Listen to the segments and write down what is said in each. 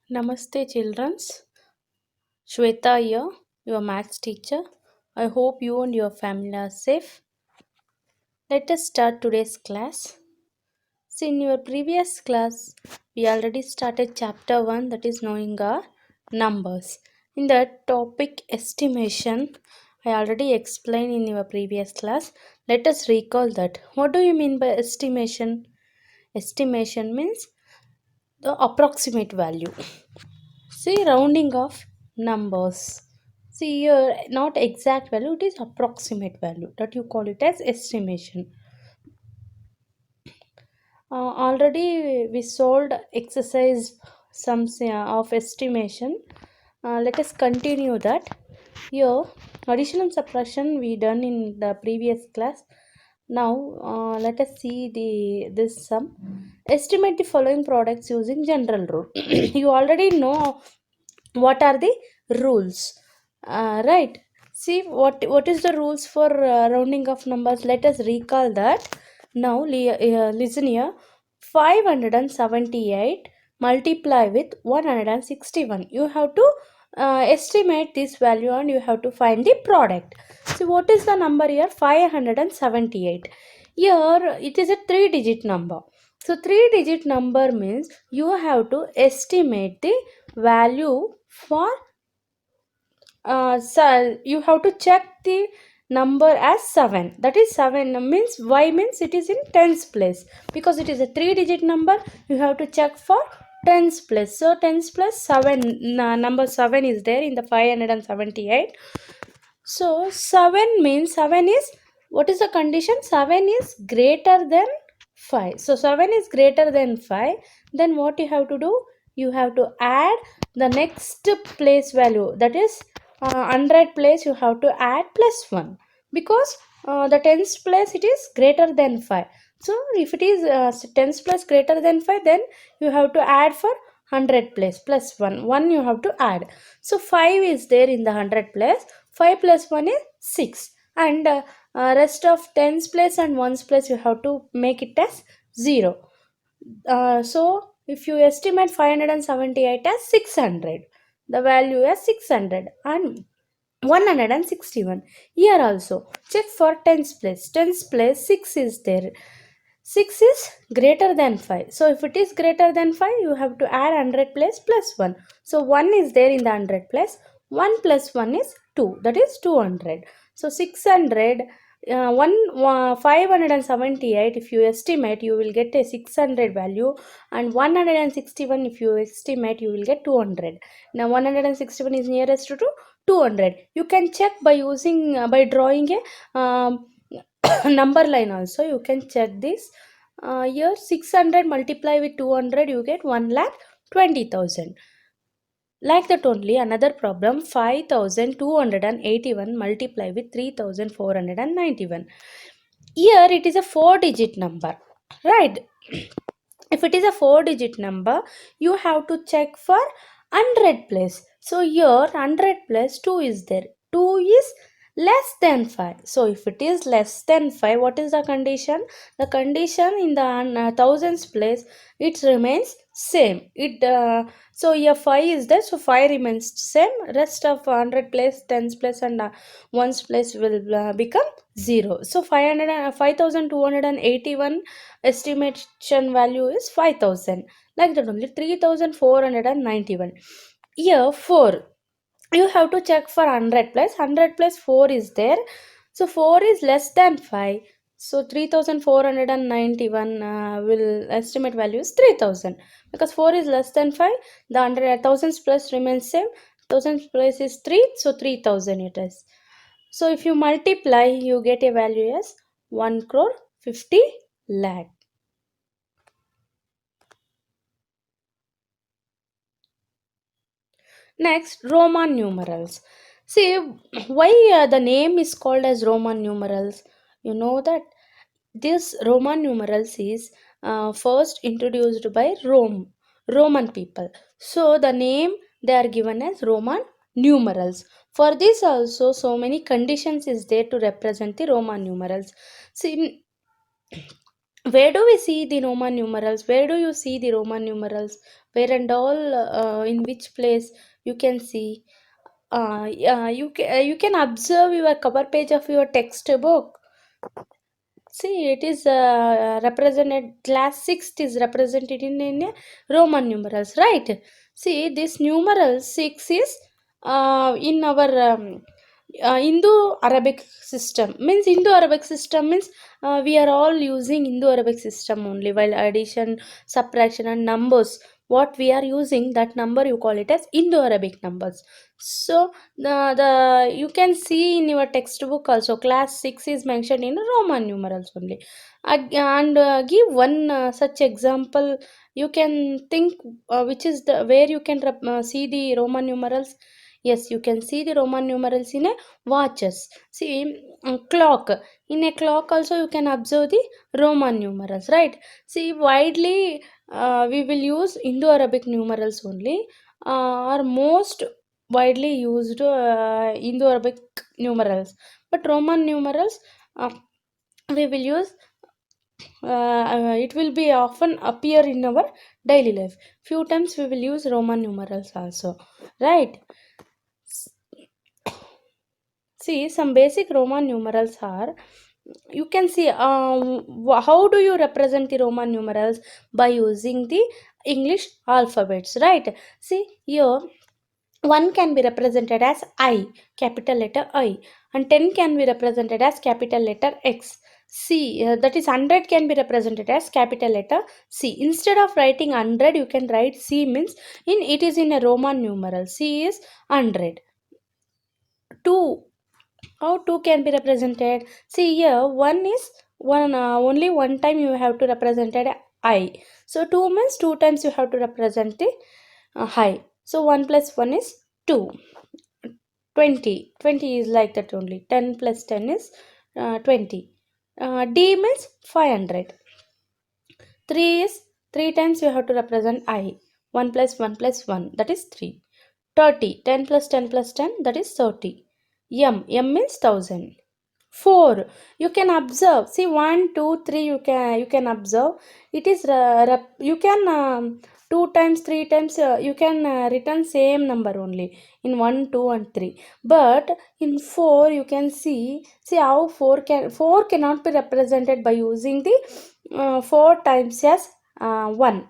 Namaste, childrens. Shweta here, your maths teacher. I hope you and your family are safe. Let us start today's class. See, in your previous class, we already started chapter 1, that is knowing our numbers. In the topic estimation, I already explained in your previous class. Let us recall that. What do you mean by estimation? Estimation means the approximate value. See, rounding of numbers. See here, not exact value, it is approximate value that you call it as estimation. Already we solved exercise sums of estimation. Let us continue that. Here, addition and subtraction we done in the previous class. Now let us see this sum. Estimate the following products using general rule. You already know what are the rules, right? See what is the rules for rounding of numbers. Let us recall that. Now listen here. 578 multiply with 161. You have to estimate this value and you have to find the product. So what is the number here? 578. Here it is a 3-digit number. So 3-digit number means you have to estimate the value for so you have to check the number as 7. That is 7 means y means it is in tens place, because it is a 3-digit number. You have to check for tens place. So tens plus 7, number 7 is there in the 578. So 7 means 7 is, what is the condition? 7 is greater than 5. So 7 is greater than 5. Then what you have to do? You have to add the next place value, that is 100 place. You have to add plus 1, because the tens place it is greater than 5. So if it is tens place greater than 5, then you have to add for 100 place plus 1 you have to add. So 5 is there in the 100 place. 5 plus 1 is 6, and rest of tens place and ones place you have to make it as 0. So if you estimate 578 as 600, the value is 600 and 161. Here also check for tens place. Tens place 6 is there. 6 is greater than 5. So if it is greater than 5, you have to add 100 place plus 1. So 1 is there in the 100 place. 1 plus 1 is 2. That is 200. So 600, 578, if you estimate, you will get a 600 value, and 161 if you estimate, you will get 200. Now 161 is nearest to 200. You can check by using by drawing a number line also. You can check this. Here 600 multiply with 200, you get 1,20,000. Like that only another problem, 5,281 multiply with 3,491. Here it is a 4-digit number, right? If it is a 4-digit number, you have to check for 100 place. So here 100 plus 2 is there. 2 is less than 5. So if it is less than 5, what is the condition? The condition in the thousands place, it remains same. So here 5 is there, so 5 remains same. Rest of 100 place, tens place and ones place will become 0. So 5,281 estimation value is 5,000. Like that only 3,491. Here 4, you have to check for 100 plus. 100 plus 4 is there. So 4 is less than 5. So 3,491 will estimate value is 3,000, because 4 is less than 5. The 100 thousands plus remains same. Thousands plus is 3, so 3,000 it is. So if you multiply, you get a value as 1 crore 50 lakh. Next, Roman numerals. See, why the name is called as Roman numerals? You know that this Roman numerals is first introduced by Roman people. So the name they are given as Roman numerals. For this also, so many conditions is there to represent the Roman numerals. See, Where do we see the Roman numerals? Where do you see the Roman numerals? Where and all, in which place you can see? You can observe your cover page of your textbook. See, it is represented, class 6th is represented in Roman numerals, right? See, this numeral 6 is in our Indo-Arabic system. Means Indo-Arabic system means we are all using Indo-Arabic system only, while addition, subtraction and numbers. What we are using, that number you call it as Indo-Arabic numbers. So the you can see in your textbook also class 6 is mentioned in Roman numerals only. And give one such example. You can think which is the where you can see the Roman numerals. Yes, you can see the Roman numerals in a watches. See, clock. In a clock also you can observe the Roman numerals, right? See, widely we will use Indo-Arabic numerals only, or most widely used Indo-Arabic numerals. But Roman numerals we will use. It will be often appear in our daily life. Few times we will use Roman numerals also, right? See, some basic Roman numerals are, you can see how do you represent the Roman numerals? By using the English alphabets, right? See here, 1 can be represented as I, capital letter I, and 10 can be represented as capital letter X. C, that is 100 can be represented as capital letter C. Instead of writing 100, you can write C, means in it is in a Roman numeral. C is 100. 2, how 2 can be represented? See here, 1 is one, only one time you have to represent it I. So 2 means 2 times you have to represent the high. So 1 plus 1 is 2. 20 is like that only. 10 plus 10 is 20. D means 500. 3 is 3 times you have to represent I. 1 plus 1 plus 1, that is 3. 30. 10 plus 10 plus 10, that is 30. M means 1000. 4, you can observe. See, 1 2 3, you can observe. It is you can 2 times 3 times you can return same number only in 1 2 and 3. But in 4 you can see how 4 cannot be represented by using the 4 times as 1.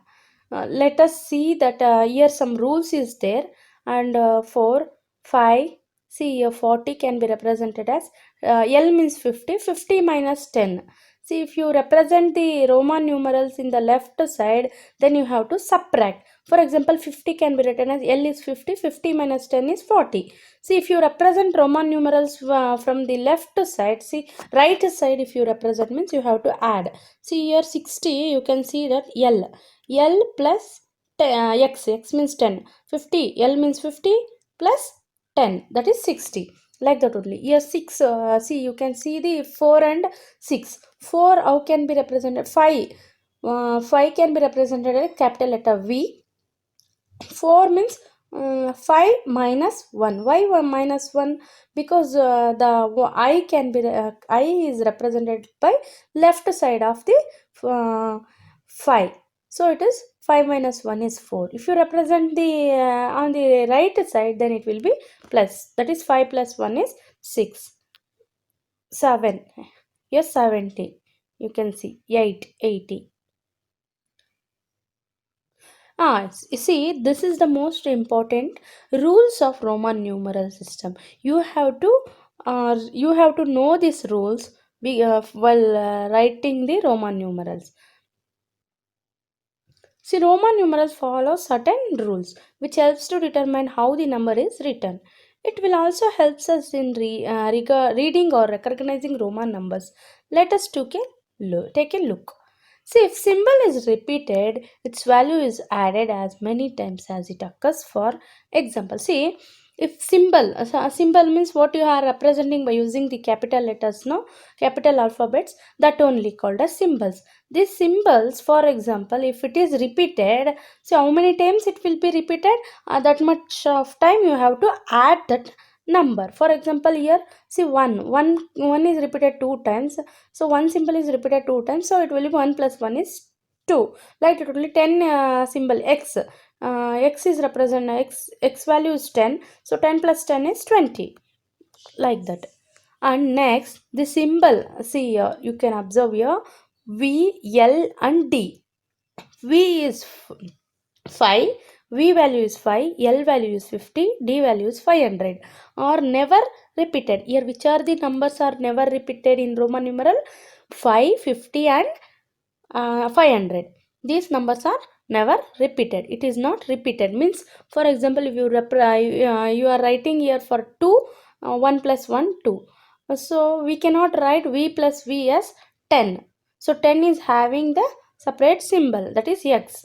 Let us see that here some rules is there. And 4 5, see here 40 can be represented as L means 50. 50 minus 10. See, if you represent the Roman numerals in the left side, then you have to subtract. For example, 50 can be written as L is 50. 50 minus 10 is 40. See, if you represent Roman numerals from the left side, see, right side if you represent means you have to add. See here 60, you can see that L. L plus X means 10. 50, L means 50 plus 10, that is 60. Like that only. Here 6, see, you can see the 4 and 6. 4 how can be represented? 5. 5 can be represented as capital letter V. 4 means 5 minus 1. Why 1 minus 1? Because the I can be I is represented by left side of the 5. So it is 5 minus 1 is 4. If you represent the on the right side, then it will be plus. That is 5 plus 1 is 6. 7. Yes, 70. You can see 8, 80. See, this is the most important rules of Roman numeral system. You have to know these rules while writing the Roman numerals. See, Roman numerals follow certain rules, which helps to determine how the number is written. It will also helps us in reading or recognizing Roman numbers. Let us take a look. See, if symbol is repeated, its value is added as many times as it occurs. For example, see, if a symbol means what you are representing by using the capital letters, no, capital alphabets, that only called as symbols. These symbols, for example, if it is repeated, so how many times it will be repeated? That much of time you have to add that number. For example, here see 1 is repeated 2 times, so one symbol is repeated 2 times, so it will be 1 plus 1 is 2. Like totally 10 symbol x, x is represent x value is 10, so 10 plus 10 is 20, like that. And next the symbol, see here you can observe here V, L and D. V is 5, V value is 5, L value is 50, D value is 500, are never repeated. Here which are the numbers are never repeated in Roman numeral? 5, 50 and 500. These numbers are never repeated. It is not repeated means, for example, if you you are writing here for 2, 1 plus 1 2, so we cannot write V plus V as 10. So 10 is having the separate symbol, that is X.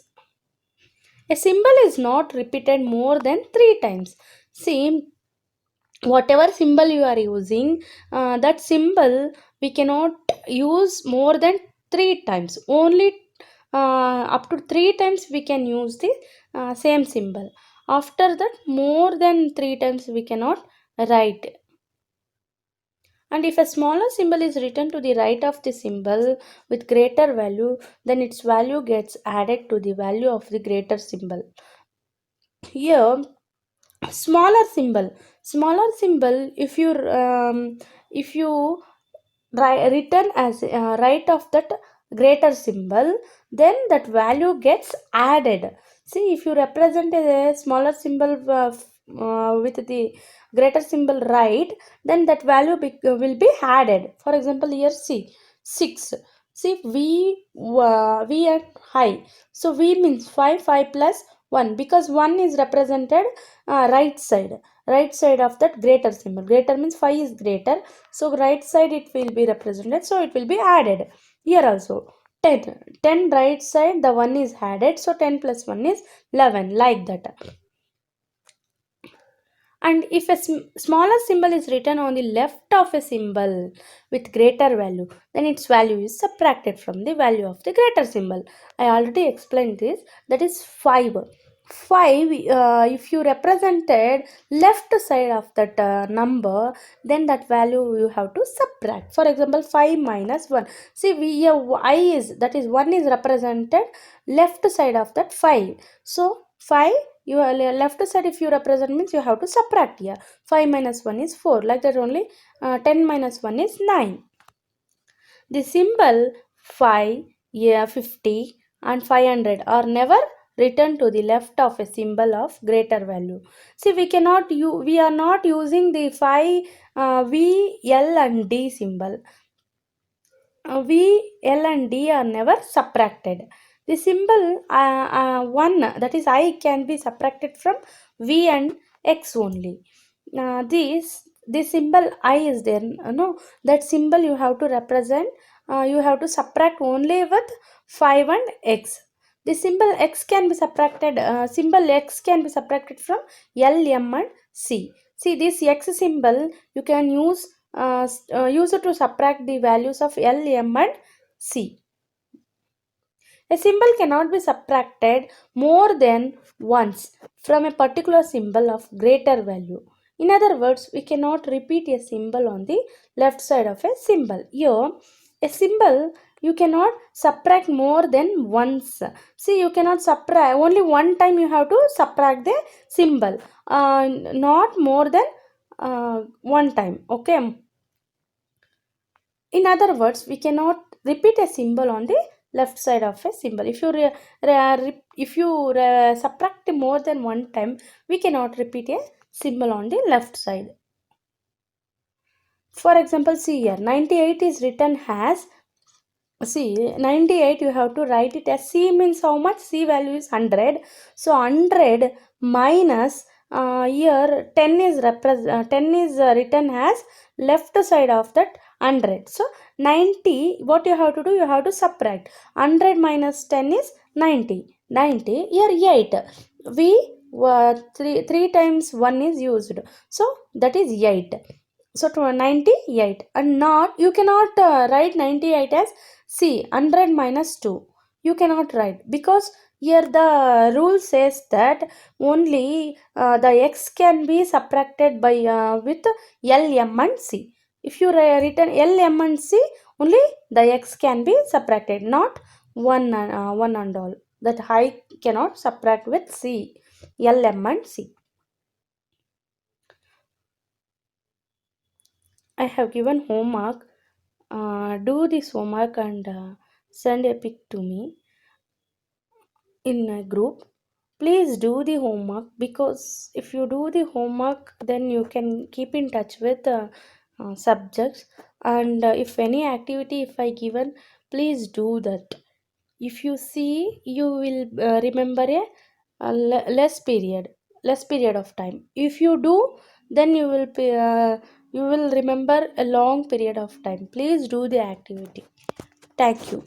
A symbol is not repeated more than 3 times. See, whatever symbol you are using, that symbol we cannot use more than 3 times. Only up to 3 times we can use the same symbol. After that, more than 3 times we cannot write. And if a smaller symbol is written to the right of the symbol with greater value, then its value gets added to the value of the greater symbol. Here, smaller symbol, if you written as right of that greater symbol, then that value gets added. See, if you represent a smaller symbol with the greater symbol right, then that value will be added. For example, here see 6. See, v and high, so v means 5, 5 plus 1, because 1 is represented right side of that greater symbol. Greater means 5 is greater, so right side it will be represented, so it will be added. Here also 10 right side, the 1 is added, so 10 plus 1 is 11, like that. And if a smaller symbol is written on the left of a symbol with greater value, then its value is subtracted from the value of the greater symbol. I already explained this, that is 5. 5, if you represented left side of that number, then that value you have to subtract. For example, 5 minus 1. See, we I is, that is 1 is represented left side of that 5. So 5, your left side if you represent means you have to subtract here. 5 minus 1 is 4, like that only. 10 minus 1 is 9. The symbol 5, 50 and 500 are never written to the left of a symbol of greater value. See, we are not using the 5 V, L and D symbol. V, L and D are never subtracted. The symbol 1, that is I, can be subtracted from V and X only. This symbol I is there, no, that symbol you have to represent, you have to subtract only with 5 and X. The symbol X can be subtracted, symbol X can be subtracted from L, M and C. See, this X symbol you can use it to subtract the values of L, M and C. A symbol cannot be subtracted more than once from a particular symbol of greater value. In other words, we cannot repeat a symbol on the left side of a symbol. Here, a symbol you cannot subtract more than once. See, you cannot subtract, only one time you have to subtract the symbol, not more than one time. Okay. In other words, we cannot repeat a symbol on the left side of a symbol. If you subtract more than one time, we cannot repeat a symbol on the left side. For example, see here, 98 is written as, see, 98 you have to write it as, C means how much? C value is 100. So 100 minus, here 10 is written as left side of that 100. So 90, what you have to do? You have to subtract. 100 minus 10 is 90. 90, here 8. We 3 times 1 is used. So that is 8. So to 98, and not, you cannot write 98 as C, 100 minus 2. You cannot write, because Here the rule says that only the x can be subtracted by with L, M and C. If you written L, M and C, only the x can be subtracted, not one and all. That I cannot subtract with C, L, M and C. I have given homework. Do this homework and send a pic to me in a group. Please do the homework, because if you do the homework, then you can keep in touch with subjects. And if any activity if I given, please do that. If you see, you will remember less period of time. If you do, then you will remember a long period of time. Please do the activity. Thank you.